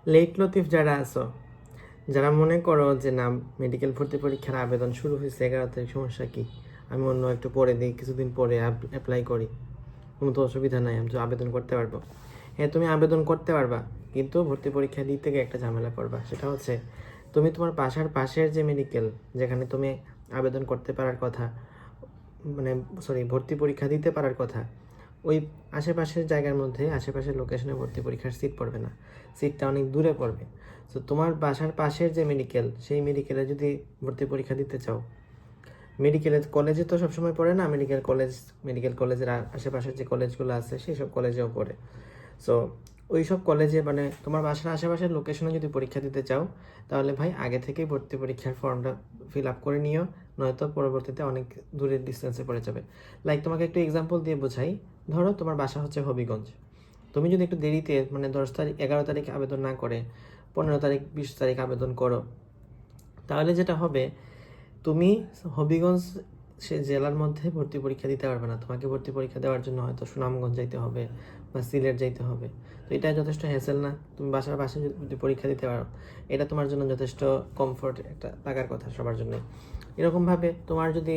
Late Latif যারা আছো, যারা মনে করো যে না মেডিকেল ভর্তি পরীক্ষার আবেদন শুরু হয়েছে 11 তারিখ, সমস্যা কি, আমি অন্য একটু পরে দিই, কিছুদিন পরে অ্যাপ্লাই করি, কোনো তো অসুবিধা নাই, আমি তো আবেদন করতে পারবো। হ্যাঁ, তুমি আবেদন করতে পারবা, কিন্তু ভর্তি পরীক্ষা দিতে গিয়ে একটা ঝামেলা করবা। সেটা হচ্ছে তুমি তোমার বাসার পাশের যে মেডিকেল, যেখানে তুমি আবেদন করতে পারার কথা, মানে সরি ভর্তি পরীক্ষা দিতে পারার কথা, ওই আশেপাশের জায়গার মধ্যে, আশেপাশের লোকেশনে ভর্তি পরীক্ষার সিট পড়বে না, সিটটা অনেক দূরে পড়বে। তো তোমার বাসার পাশের যে মেডিকেল, সেই মেডিকেলে যদি ভর্তি পরীক্ষা দিতে চাও, মেডিকেলের কলেজে তো সবসময় পড়ে না, মেডিকেল কলেজের আশেপাশের যে কলেজগুলো আছে সেই সব কলেজেও পড়ে। সো ওই সব কলেজে মানে তোমার বাসার আশেপাশের লোকেশনে যদি পরীক্ষা দিতে চাও, তাহলে ভাই আগে থেকেই ভর্তি পরীক্ষার ফর্মটা ফিল আপ করে নিও, নয়তো পরবর্তীতে অনেক দূরের ডিস্টেন্সে পড়ে যাবে। লাইক তোমাকে একটু এক্সাম্পল দিয়ে বোঝাই। ধরো তোমার বাসা হচ্ছে হবিগঞ্জ, তুমি যদি একটু দেরিতে মানে 10 তারিখ 11 তারিখ আবেদন না করে 15 তারিখ 20 তারিখ আবেদন করো, তাহলে যেটা হবে, তুমি হবিগঞ্জ সে জেলার মধ্যে ভর্তি পরীক্ষা দিতে পারবে না। তোমাকে ভর্তি পরীক্ষা দেওয়ার জন্য হয়তো সুনামগঞ্জ যাইতে হবে বা সিলেট যাইতে হবে। তো এটা যথেষ্ট হ্যাসেল না? তুমি বাসার পাশে যদি পরীক্ষা দিতে পারো, এটা তোমার জন্য যথেষ্ট কমফোর্ট একটা লাগার কথা সবার জন্যই। এরকমভাবে তোমার যদি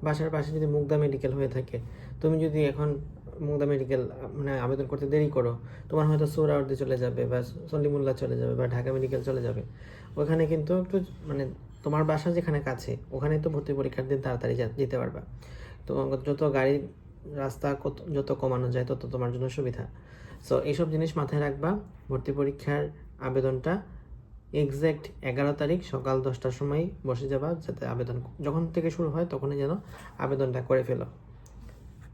বাসার পাশে যদি মুগদা মেডিকেল হয়ে থাকে, তুমি যদি এখন মুগদা মেডিকেল মানে আবেদন করতে দেরি করো, তোমার হয়তো সোহরাওয়ার্দী চলে যাবে বা সলিমুল্লাহ চলে যাবে বা ঢাকা মেডিকেল চলে যাবে। ওখানে কিন্তু একটু মানে তোমার বাসা যেখানে কাছে, ওখানে তো ভর্তি পরীক্ষার দিন তাড়াতাড়ি যেতে পারবা। তো যত গাড়ির রাস্তা যত কমানো যায় তত তোমার জন্য সুবিধা। সো এইসব জিনিস মাথায় রাখবা। ভর্তি পরীক্ষার আবেদনটা এক্স্যাক্ট 11 তারিখ সকাল 10টার সময় বসে যাবা, যাতে আবেদন যখন থেকে শুরু হয় তখনই যেন আবেদনটা করে ফেলো।